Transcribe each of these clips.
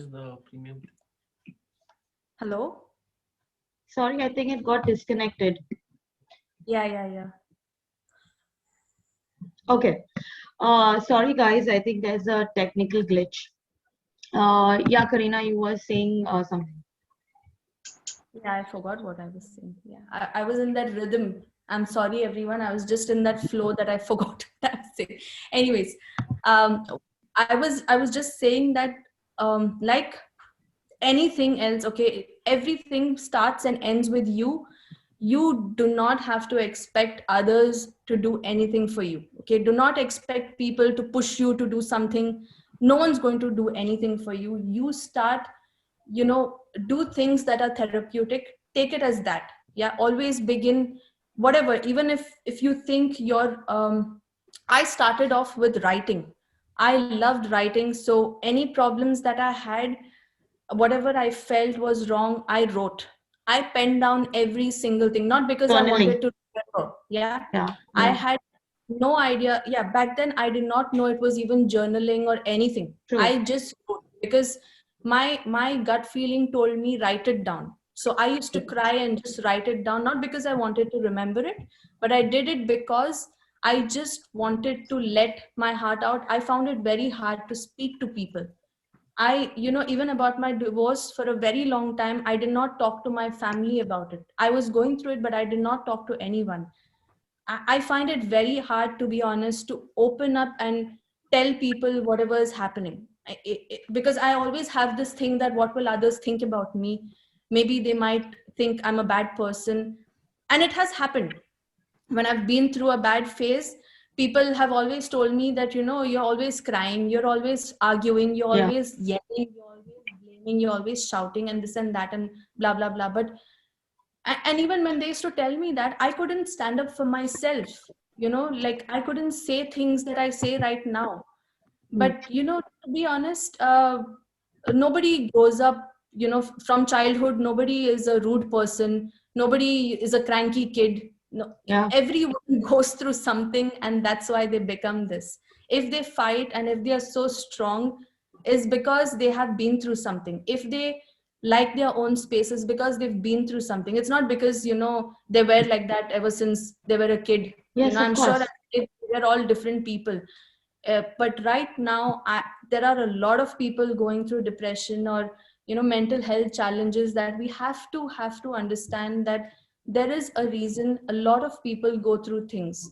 is the premium. Hello? Sorry, I think it got disconnected. Yeah. Okay. Sorry guys, I think there's a technical glitch. Yeah, Karina, you were saying something. Yeah, I forgot what I was saying. Yeah, I was in that rhythm. I'm sorry, everyone. I was just in that flow that I forgot what I was saying. Anyways, um, I was just saying that like anything else, okay, everything starts and ends with you. You do not have to expect others to do anything for you. Okay, do not expect people to push you to do something. No one's going to do anything for you. You start, do things that are therapeutic. Take it as that. Yeah, always begin whatever. Even if you think you're I started off with writing. I loved writing, so any problems that I had, whatever I felt was wrong, I wrote. I penned down every single thing, not because I Journaling. wanted to remember. Yeah. Yeah. I had no idea. Yeah. Back then, I did not know it was even journaling or anything. True. I just wrote because my gut feeling told me write it down. So I used to cry and just write it down, not because I wanted to remember it, but I did it because I just wanted to let my heart out. I found it very hard to speak to people. Even about my divorce, for a very long time, I did not talk to my family about it. I was going through it, but I did not talk to anyone. I find it very hard, to be honest, to open up and tell people whatever is happening. Because I always have this thing that what will others think about me? Maybe they might think I'm a bad person. And it has happened. When I've been through a bad phase, people have always told me that, you're always crying, you're always arguing, you're Yeah. always yelling, you're always blaming, you're always shouting and this and that and blah, blah, blah. But and even when they used to tell me that, I couldn't stand up for myself. Like I couldn't say things that I say right now. But to be honest, nobody grows up, from childhood. Nobody is a rude person. Nobody is a cranky kid. No, Yeah. everyone goes through something, and that's why they become this. If they fight and if they are so strong, is because they have been through something. If they like their own spaces, because they've been through something. It's not because they were like that ever since they were a kid. Yes, of I'm sure course. we're all different people. But right now, there are a lot of people going through depression or mental health challenges, that we have to understand that there is a reason a lot of people go through things.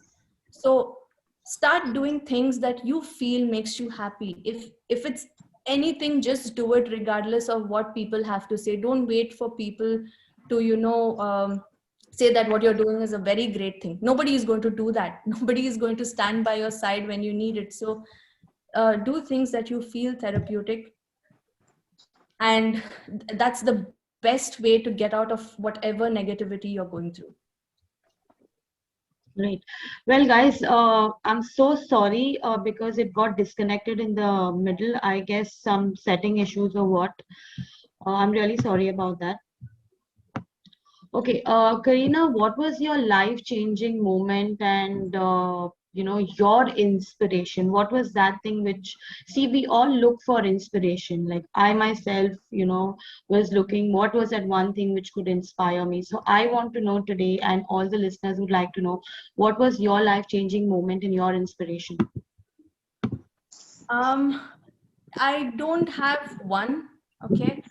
So start doing things that you feel makes you happy. If it's anything, just do it regardless of what people have to say. Don't wait for people to say that what you're doing is a very great thing. Nobody is going to do that. Nobody is going to stand by your side when you need it. So do things that you feel therapeutic, and that's the best way to get out of whatever negativity you're going through. Right. Well, guys, I'm so sorry because it got disconnected in the middle. I guess some setting issues or what. I'm really sorry about that. Okay, Karina, what was your life-changing moment and your inspiration? What was that thing which, see, we all look for inspiration. Like I myself, was looking what was that one thing which could inspire me. So I want to know today, and all the listeners would like to know, what was your life-changing moment and your inspiration? I don't have one. Okay.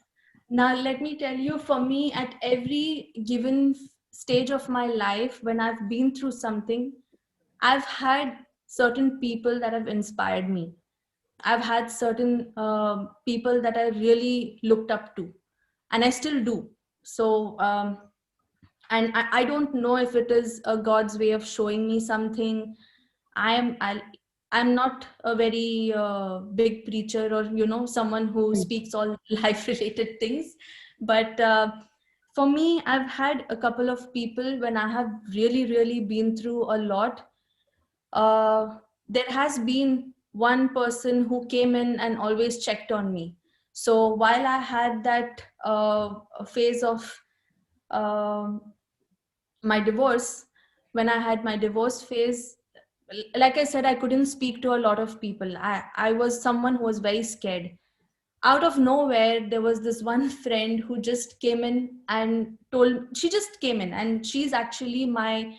Now, let me tell you, for me, at every given stage of my life, when I've been through something, I've had certain people that have inspired me. I've had certain people that I really looked up to, and I still do. So, and I don't know if it is a God's way of showing me something. I'm not a very big preacher, or someone who speaks all life related things, but for me, I've had a couple of people when I have really been through a lot. There has been one person who came in and always checked on me. So while I had that phase of um my divorce, when I had my divorce phase, like I said, I couldn't speak to a lot of people. I was someone who was very scared. out of nowhere, there was this one friend who just came in and she just came in, and she's actually my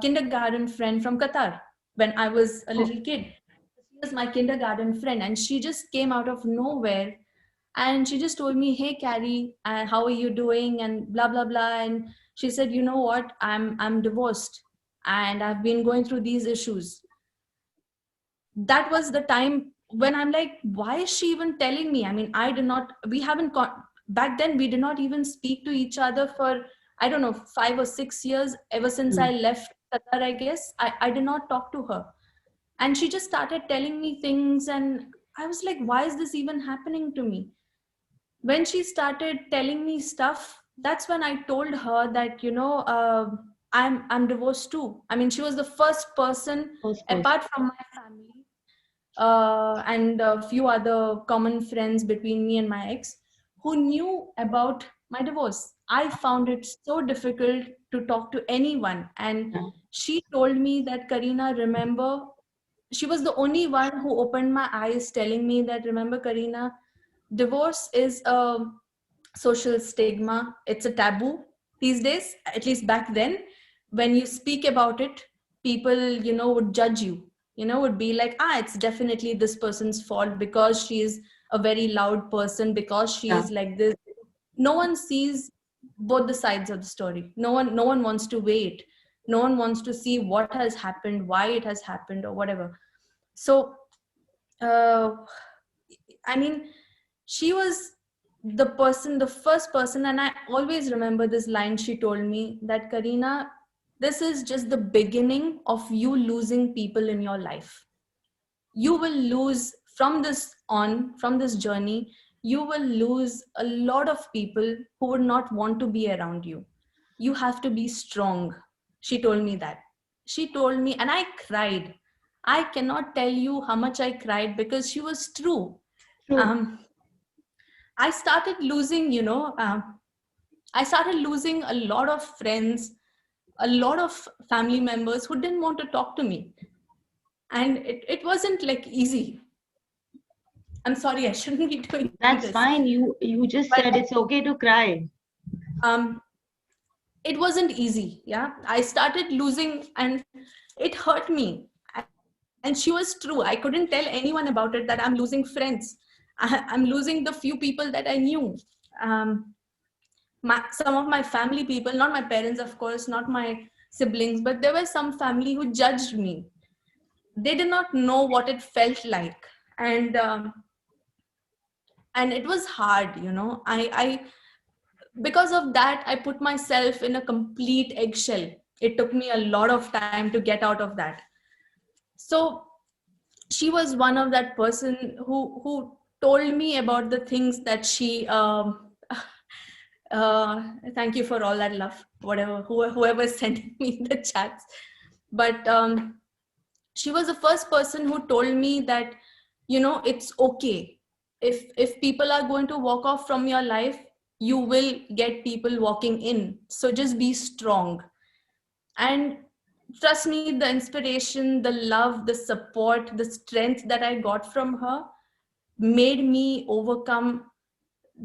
kindergarten friend from Qatar when I was a Oh, little kid. She was my kindergarten friend, and she just came out of nowhere and she just told me, "Hey, Carrie, how are you doing?" and blah blah blah. And she said, "You know what? I'm divorced, and I've been going through these issues." That was the time when I'm like, why is she even telling me? I mean, I did not, we haven't got, back then we did not even speak to each other for, I don't know, 5 or 6 years, ever since I mm, left Qatar, I guess. I did not talk to her. And she just started telling me things, and I was like, why is this even happening to me? When she started telling me stuff, that's when I told her that, I'm divorced too. I mean, she was the first person first person. apart from my family and a few other common friends between me and my ex who knew about my divorce. I found it so difficult to talk to anyone. And Yeah. she told me that, Karina, remember, she was the only one who opened my eyes, telling me that, remember, Karina, divorce is a social stigma, it's a taboo these days, at least back then. When you speak about it, people, would judge you, would be like, it's definitely this person's fault because she is a very loud person, because she Yeah. is like this. No one sees both the sides of the story. No one wants to weigh it. No one wants to see what has happened, why it has happened, or whatever. So uh, I mean, she was the first person, and I always remember this line she told me, that, Karina, this is just the beginning of you losing people in your life. You will lose from this journey, you will lose a lot of people who would not want to be around you. You have to be strong. She told me that. She told me, and I cried. I cannot tell you how much I cried, because she was true. True. um, I started losing, I started losing a lot of friends, a lot of family members who didn't want to talk to me. And it wasn't like easy. I'm sorry, I shouldn't be doing That's this. fine. You just But said it's okay to cry. um, it wasn't easy. Yeah. I started losing, and it hurt me. And she was true. I couldn't tell anyone about it, that I'm losing friends. I'm losing the few people that I knew. Um, some of my family people, not my parents, of course, not my siblings, but there were some family who judged me. They did not know what it felt like. And um, and it was hard, I because of that, I put myself in a complete eggshell. It took me a lot of time to get out of that. So she was one of that person who told me about the things that she thank you for all that love, whoever sent me the chats. But she was the first person who told me that, it's okay. If people are going to walk off from your life, you will get people walking in, so just be strong. And trust me, the inspiration, the love, the support, the strength that I got from her made me overcome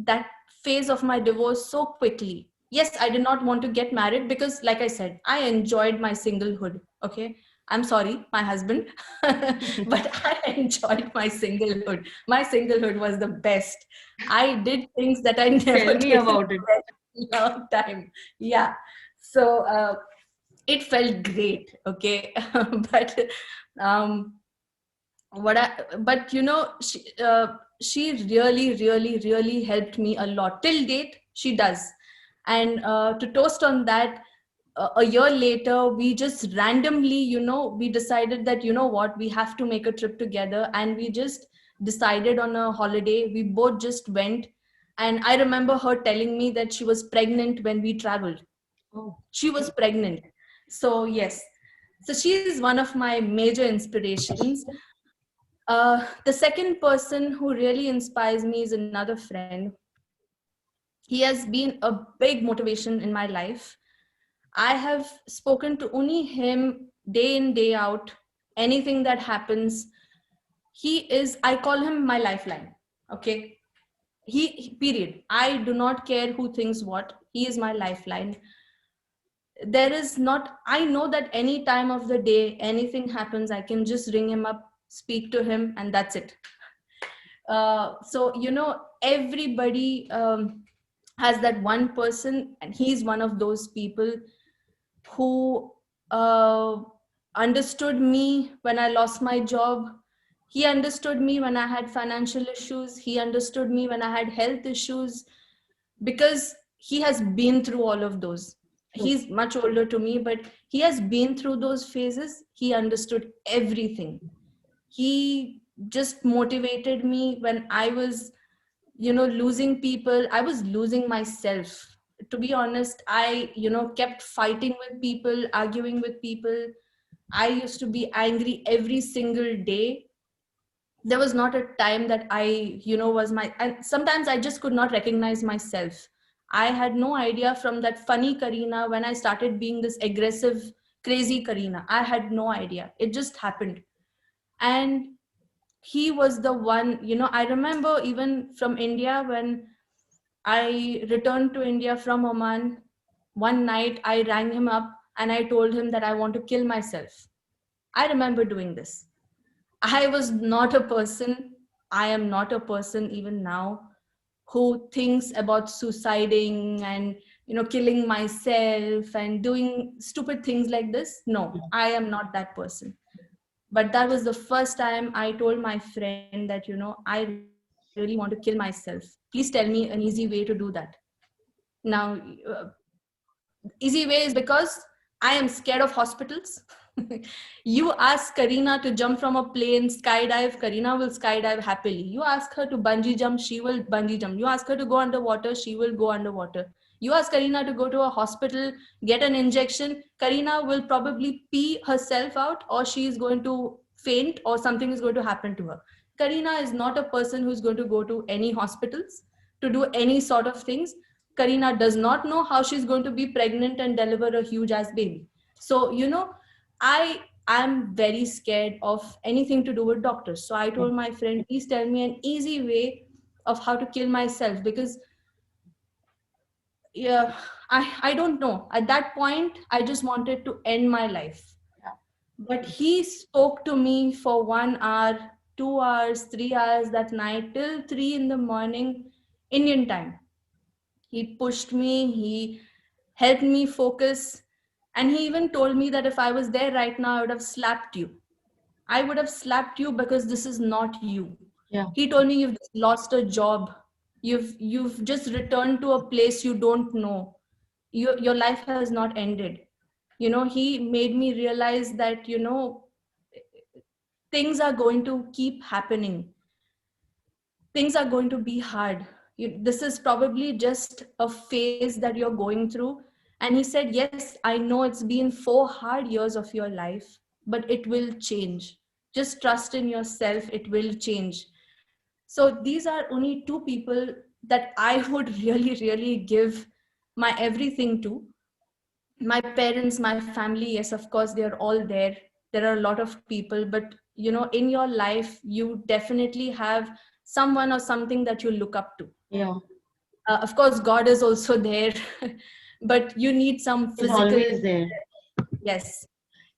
that phase of my divorce so quickly. Yes, I did not want to get married because, like I said, I enjoyed my singlehood. Okay. I'm sorry, my husband, but I enjoyed my singlehood. My singlehood was the best. I did things that I Tell never me did in about it. a long time. Yeah. So it felt great. Okay. But um, but she really, really, really helped me a lot till date. She does. And to toast on that, a year later, we just randomly, we decided that, what, we have to make a trip together, and we just decided on a holiday. We both just went. And I remember her telling me that she was pregnant when we traveled. Oh, She was pregnant. So yes, so she is one of my major inspirations. The second person who really inspires me is another friend. He has been a big motivation in my life. I have spoken to only him day in, day out. Anything that happens, I call him my lifeline. Okay. Period. I do not care who thinks what. He is my lifeline. There is not, I know that any time of the day, anything happens, I can just ring him up, speak to him, and that's it. So, everybody has that one person, and he's one of those people who uh, understood me when I lost my job. He understood me when I had financial issues. He understood me when I had health issues, because he has been through all of those. He's much older to me, but he has been through those phases. He understood everything. He just motivated me when I was, losing people. I was losing myself. To be honest, I, kept fighting with people, arguing with people. I used to be angry every single day. There was not a time that I, was and sometimes I just could not recognize myself. I had no idea from that funny Kareena when I started being this aggressive, crazy Kareena. I had no idea. It just happened. And he was the one, I remember even from India, when I returned to India from Oman, one night I rang him up and I told him that I want to kill myself. I remember doing this. I was not a person, I am not a person even now who thinks about suiciding and, killing myself and doing stupid things like this. No, I am not that person. But that was the first time I told my friend that, I really want to kill myself. Please tell me an easy way to do that. Now, easy way is because I am scared of hospitals. You ask Kareena to jump from a plane, skydive, Kareena will skydive happily. You ask her to bungee jump, she will bungee jump. You ask her to go underwater, she will go underwater. You ask Kareena to go to a hospital, get an injection, Kareena will probably pee herself out, or she is going to faint, or something is going to happen to her. Kareena is not a person who's going to go to any hospitals to do any sort of things. Kareena does not know how she's going to be pregnant and deliver a huge ass baby. So, I am very scared of anything to do with doctors. So I told my friend, please tell me an easy way of how to kill myself, because yeah, I don't know. At that point, I just wanted to end my life. But he spoke to me for 1 hour, 2 hours, 3 hours that night till 3 in the morning, Indian time. He pushed me, he helped me focus, and he even told me that if I was there right now, I would have slapped you. I would have slapped you because this is not you. Yeah. He told me you've just lost a job. You've just returned to a place you don't know. Your life has not ended. He made me realize that, things are going to keep happening. Things are going to be hard. This is probably just a phase that you're going through. And he said, yes, I know it's been 4 hard years of your life, but it will change. Just trust in yourself, it will change. So these are only two people that I would really, really give my everything to. My parents, my family, yes, of course, they're all there. There are a lot of people, but in your life, you definitely have someone or something that you look up to. Yeah. Of course, God is also there, but you need some It's physical, always there. yes,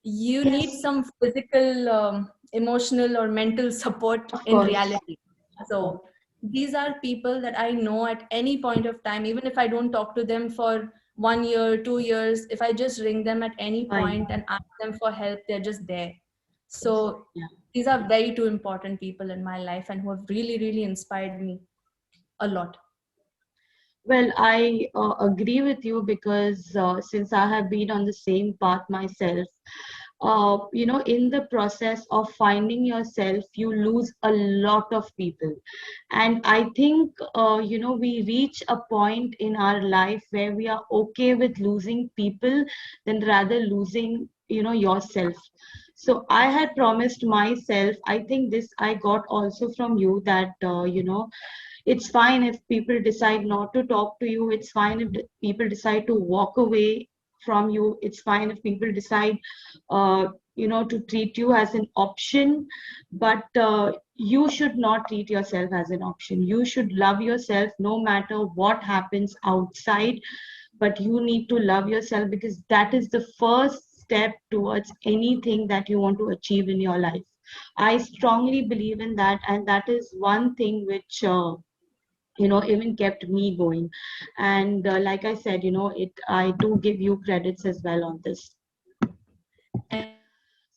you need Yes, some physical, emotional, or mental support of in course. reality. So these are people that I know at any point of time, even if I don't talk to them for 1 year, 2 years, if I just ring them at any Fine. point and ask them for help, they're just there. So Yeah. these are very two important people in my life and who have really, really inspired me a lot. Well, I agree with you because since I have been on the same path myself, in the process of finding yourself, you lose a lot of people. And I think, we reach a point in our life where we are okay with losing people than rather losing, yourself. So I had promised myself, I think this I got also from you, that, it's fine if people decide not to talk to you. It's fine if people decide to walk away from you. It's fine if people decide to treat you as an option, but you should not treat yourself as an option. You should love yourself no matter what happens outside, but you need to love yourself, because that is the first step towards anything that you want to achieve in your life. I strongly believe in that, and that is one thing which even kept me going. And like I said, I do give you credits as well on this.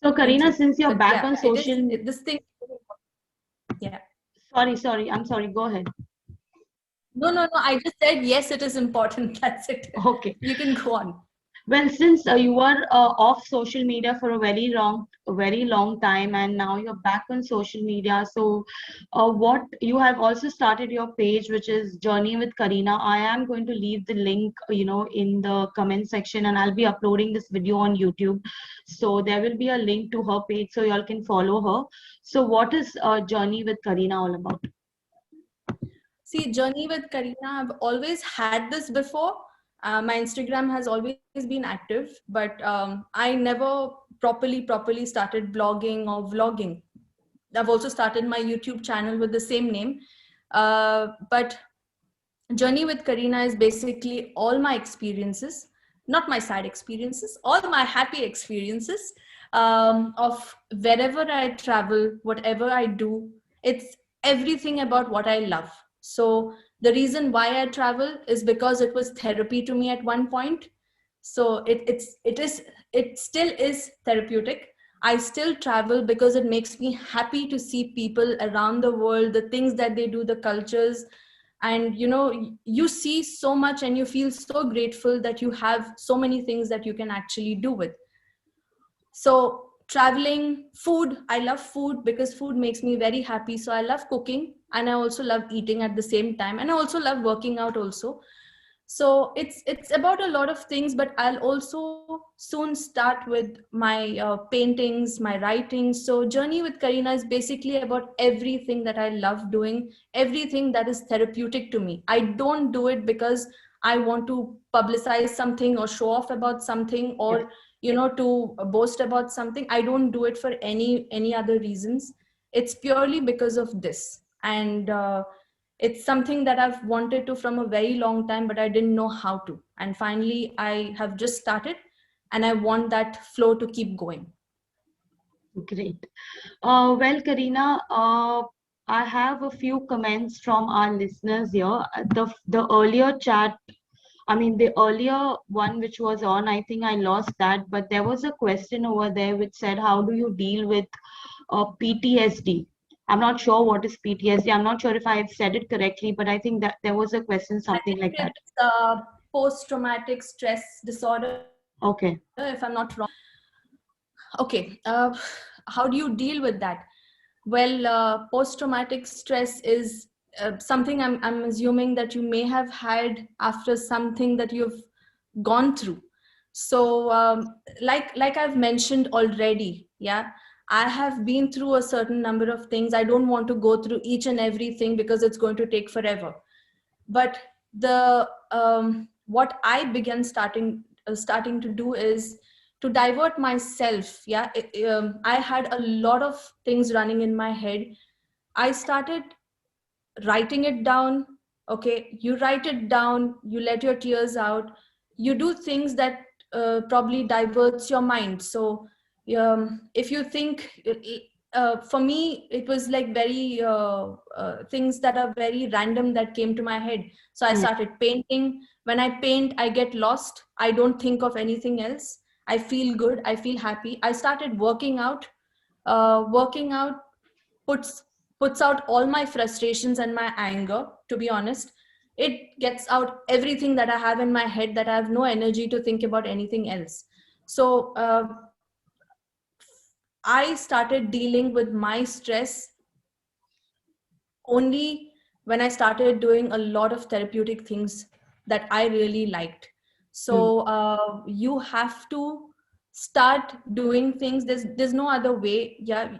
So Thank Karina, you. since you're But back yeah, on social, this thing. Yeah. sorry, I'm sorry, go ahead. No. I just said yes. It is important. That's it. Okay. You can go on. Well, since you were off social media for a very long time, and now you're back on social media, so what you have also started your page, which is Journey with Karina. I am going to leave the link, in the comment section, and I'll be uploading this video on YouTube. So there will be a link to her page, so y'all can follow her. So what is Journey with Karina all about? See, Journey with Karina, I've always had this before. My Instagram has always been active, but I never properly started blogging or vlogging. I've also started my YouTube channel with the same name. But Journey with Karina is basically all my experiences, not my sad experiences, all my happy experiences of wherever I travel, whatever I do. It's everything about what I love. So the reason why I travel is because it was therapy to me at one point. So it still is therapeutic. I still travel because it makes me happy to see people around the world, the things that they do, the cultures, and you see so much and you feel so grateful that you have so many things that you can actually do with. So traveling, food, I love food because food makes me very happy. So I love cooking and I also love eating at the same time, and I also love working out also. So it's about a lot of things, but I'll also soon start with my paintings, my writing. So Journey with Karina is basically about everything that I love doing, everything that is therapeutic to me. I don't do it because I want to publicize something or show off about something, or to boast about something. I don't do it for any other reasons. It's purely because of this. And it's something that I've wanted to from a very long time, but I didn't know how to. And finally, I have just started, and I want that flow to keep going. Great. Well, Karina, I have a few comments from our listeners here. The earlier chat, I mean, the earlier one which was on, I think I lost that, but there was a question over there which said, how do you deal with PTSD? I'm not sure what is PTSD. I'm not sure if I have said it correctly, but I think that there was a question, I something think like that. it's post-traumatic stress disorder, Okay. if I'm not wrong. Okay, how do you deal with that? Well, post-traumatic stress is something I'm assuming that you may have had after something that you've gone through. So like I've mentioned already, yeah, I have been through a certain number of things. I don't want to go through each and everything because it's going to take forever. But the what I began starting to do is to divert myself. Yeah, I had a lot of things running in my head. I started writing it down. Okay, you write it down, you let your tears out, you do things that probably diverts your mind. So if you think for me it was like very things that are very random that came to my head. So I started painting. When I paint, I get lost, I don't think of anything else. I feel good, I feel happy. I started working out puts puts out all my frustrations and my anger. To be honest, it gets out everything that I have in my head, that I have no energy to think about anything else. So I started dealing with my stress only when I started doing a lot of therapeutic things that I really liked. So you have to start doing things. There's no other way. Yeah,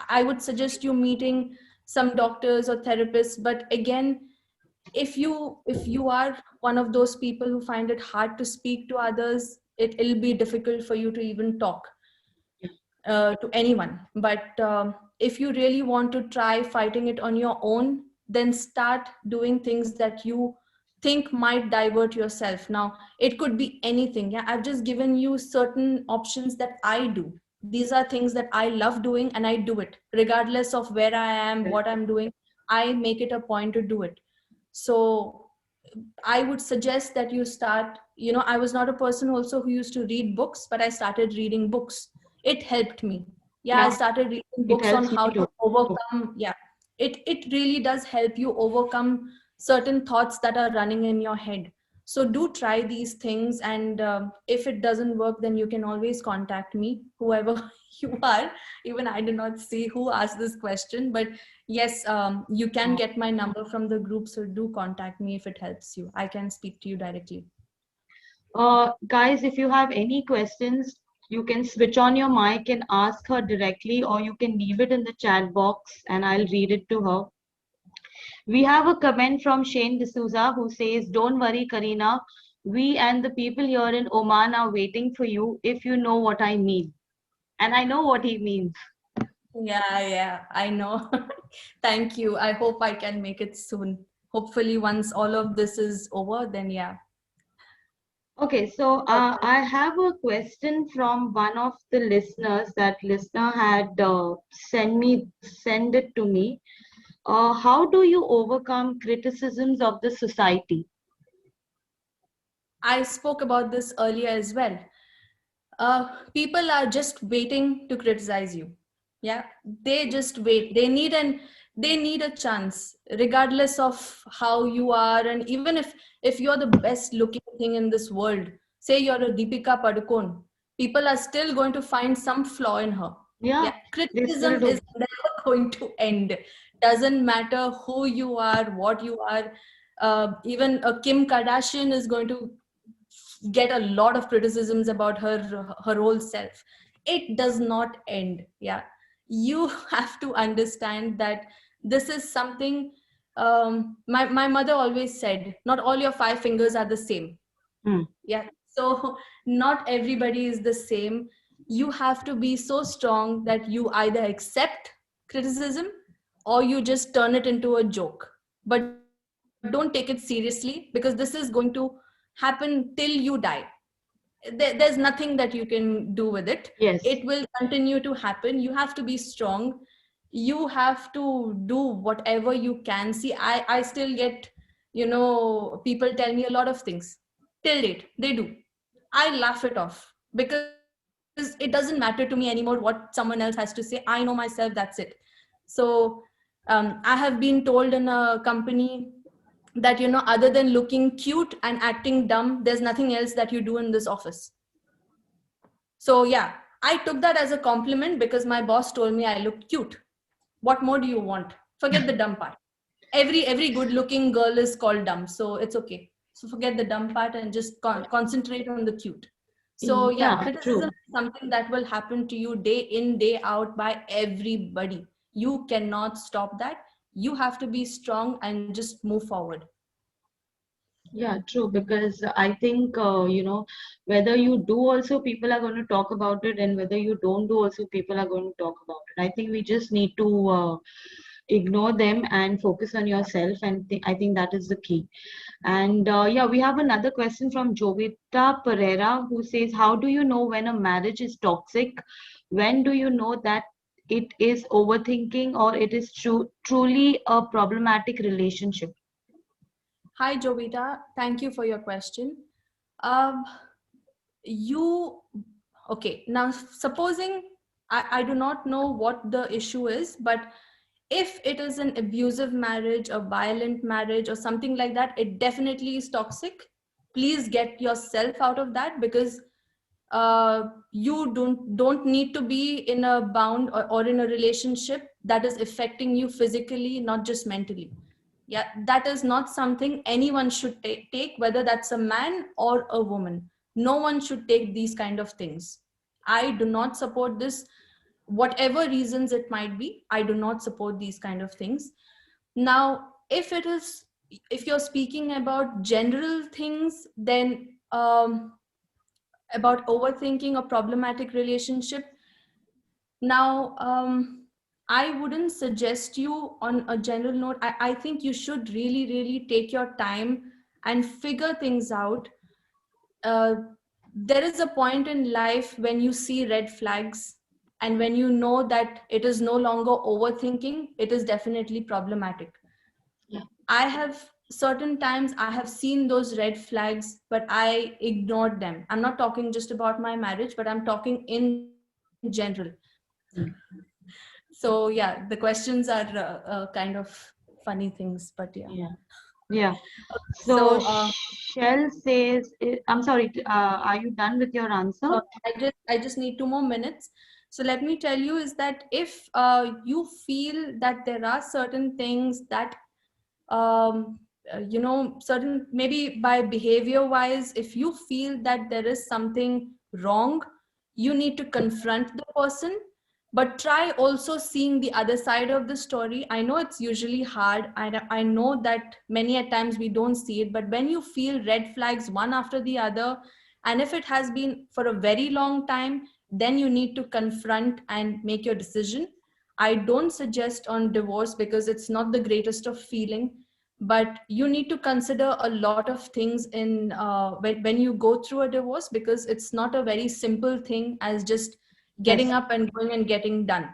I would suggest you meeting some doctors or therapists. But again, if you are one of those people who find it hard to speak to others, it'll be difficult for you to even talk. to anyone. But if you really want to try fighting it on your own, then start doing things that you think might divert yourself. Now, it could be anything. Yeah, I've just given you certain options that I do. These are things that I love doing, and I do it regardless of where I am, what I'm doing. I make it a point to do it. So I would suggest that you start, I was not a person also who used to read books, but I started reading books. It helped me. Yeah, I Yeah, started reading it books on helps me how to too. overcome. Yeah, it really does help you overcome certain thoughts that are running in your head. So do try these things, and if it doesn't work, then you can always contact me, whoever you are. Even I do not see who asked this question, but yes, you can get my number from the group, so do contact me if it helps you. I can speak to you directly. Guys, if you have any questions, you can switch on your mic and ask her directly, or you can leave it in the chat box and I'll read it to her. We have a comment from Shane D'Souza who says, "Don't worry, Karina. We and the people here in Oman are waiting for you if you know what I mean." And I know what he means. Yeah, I know. Thank you. I hope I can make it soon. Hopefully, once all of this is over, then yeah. Okay, so Okay. I have a question from one of the listeners. That listener had send it to me. How do you overcome criticisms of the society? I spoke about this earlier as well. People are just waiting to criticize you. Yeah, they just wait. They need a chance, regardless of how you are. And even if you're the best looking thing in this world, say you're a Deepika Padukone, people are still going to find some flaw in her. Yeah, Yeah, they still criticism do. is never going to end. Doesn't matter who you are, what you are. Even a Kim Kardashian is going to get a lot of criticisms about her whole self. It does not end. Yeah, you have to understand that this is something. My mother always said, not all your five fingers are the same. Hmm. Yeah, so not everybody is the same. You have to be so strong that you either accept criticism or you just turn it into a joke. But don't take it seriously, because this is going to happen till you die. There's nothing that you can do with it. It Yes. will continue to happen. You have to be strong. You have to do whatever you can. See, I still get, people tell me a lot of things. Till date they do. I laugh it off, because it doesn't matter to me anymore what someone else has to say. I know myself, that's it. So I have been told in a company that, other than looking cute and acting dumb, there's nothing else that you do in this office. So yeah, I took that as a compliment, because my boss told me I look cute. What more do you want? Forget the dumb part. Every good looking girl is called dumb, so it's okay. So forget the dumb part and just concentrate on the cute. So yeah, Yeah, criticism true. is something that will happen to you day in, day out, by everybody. You cannot stop that. You have to be strong and just move forward. Yeah, true. Because I think, whether you do also, people are going to talk about it, and whether you don't do also, people are going to talk about it. I think we just need to ignore them and focus on yourself. And I think that is the key. And yeah, we have another question from Jovita Pereira who says, "How do you know when a marriage is toxic? When do you know that it is overthinking or it is truly a problematic relationship?" Hi, Jovita. Thank you for your question. Um, you, okay, now supposing, I do not know what the issue is, but if it is an abusive marriage, a violent marriage, or something like that, it definitely is toxic. Please get yourself out of that, because you don't need to be in a bound, or in a relationship that is affecting you physically, not just mentally. Yeah, that is not something anyone should take, whether that's a man or a woman. No one should take these kind of things. I do not support this. Whatever reasons it might be, I do not support these kind of things. Now, if you're speaking about general things, then about overthinking a problematic relationship, Now, I wouldn't suggest you on a general note. I think you should really, really take your time and figure things out. Uh, there is a point in life when you see red flags, and when you know that it is no longer overthinking, it is definitely problematic. Yeah. I have certain times I have seen those red flags, but I ignored them. I'm not talking just about my marriage, but I'm talking in general. Mm. So yeah, the questions are kind of funny things, but yeah. Yeah. Yeah. So So Shell says, I'm sorry, are you done with your answer? I just need 2 more minutes. So let me tell you is that if you feel that there are certain things that certain, maybe by behavior wise, if you feel that there is something wrong, you need to confront the person, but try also seeing the other side of the story. I know it's usually hard. I know that many a times we don't see it, but when you feel red flags one after the other, and if it has been for a very long time, then you need to confront and make your decision. I don't suggest on divorce because it's not the greatest of feeling, but you need to consider a lot of things in when you go through a divorce, because it's not a very simple thing as just getting Yes. up and going and getting done.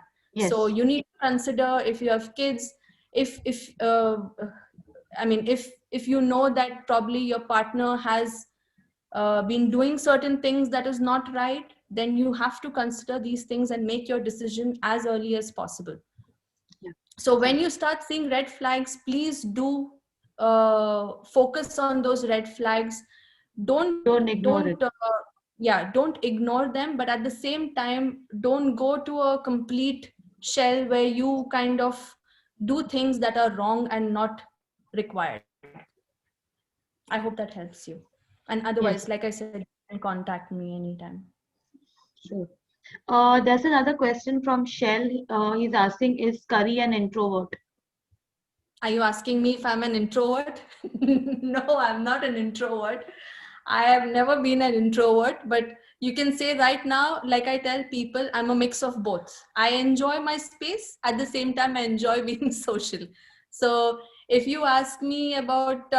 So Yes. you need to consider if you have kids, if I mean, if you know that probably your partner has been doing certain things that is not right, then you have to consider these things and make your decision as early as possible. Yeah. So when you start seeing red flags, please do focus on those red flags. Don't ignore Don't it. yeah, don't ignore them, but at the same time, don't go to a complete shell where you kind of do things that are wrong and not required. I hope that helps you. And otherwise, like I Yes. said, you can contact me anytime. Sure. There's another question from Shell. He's asking, is Curry an introvert? Are you asking me if I'm an introvert? No, I'm not an introvert. I have never been an introvert, but you can say right now, like I tell people, I'm a mix of both. I enjoy my space. At the same time, I enjoy being social. So if you ask me about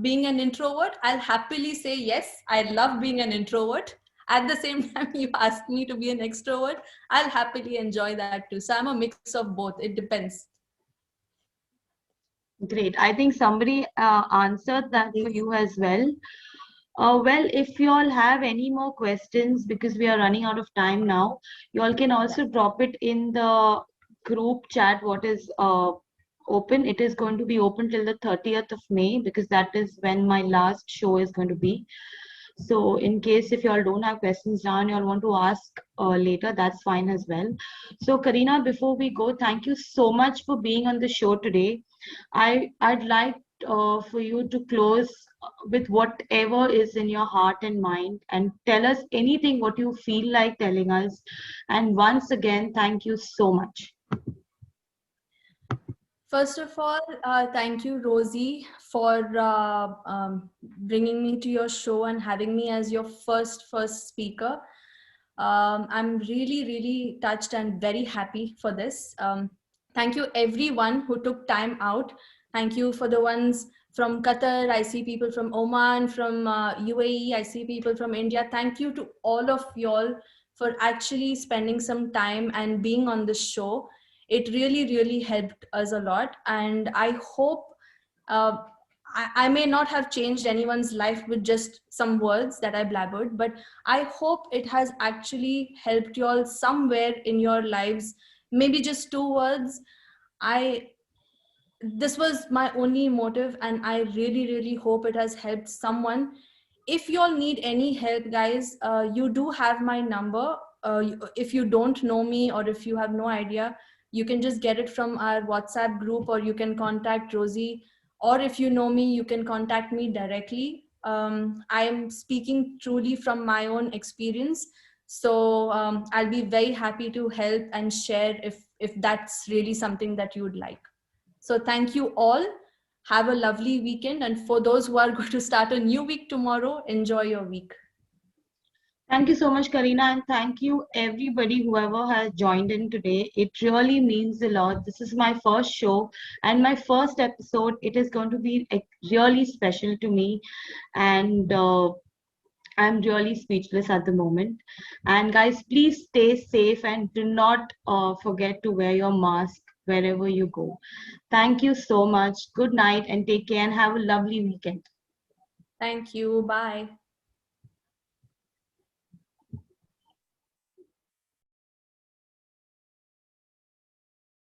being an introvert, I'll happily say yes. I love being an introvert. At the same time, you ask me to be an extrovert, I'll happily enjoy that too. So I'm a mix of both. It depends. Great. I think somebody answered that for you as well. Well, if you all have any more questions, because we are running out of time now, you all can also drop it in the group chat. What is open? It is going to be open till the 30th of May, because that is when my last show is going to be. So in case if you all don't have questions now and you all want to ask later, that's fine as well. So Karina, before we go, thank you so much for being on the show today. I'd like for you to close with whatever is in your heart and mind, and tell us anything what you feel like telling us. And once again, thank you so much. First of all, thank you, Rosie, for bringing me to your show and having me as your first speaker. I'm really, really touched and very happy for this. Thank you, everyone who took time out. Thank you for the ones from Qatar. I see people from Oman, from UAE. I see people from India. Thank you to all of y'all for actually spending some time and being on this show. It really, really helped us a lot. And I hope uh, I may not have changed anyone's life with just some words that I blabbered, but I hope it has actually helped you all somewhere in your lives. Maybe just 2 words. I This was my only motive, and I really, really hope it has helped someone. If you all need any help, guys, you do have my number. If you don't know me, or if you have no idea, you can just get it from our WhatsApp group, or you can contact Rosie, or if you know me, you can contact me directly. I am speaking truly from my own experience. So I'll be very happy to help and share if that's really something that you would like. So thank you all. Have a lovely weekend. And for those who are going to start a new week tomorrow, enjoy your week. Thank you so much, Karina, and thank you everybody whoever has joined in today. It really means a lot. This is my first show and my first episode. It is going to be really special to me, and I'm really speechless at the moment. And guys, please stay safe and do not forget to wear your mask wherever you go. Thank you so much. Good night and take care and have a lovely weekend. Thank you. Bye.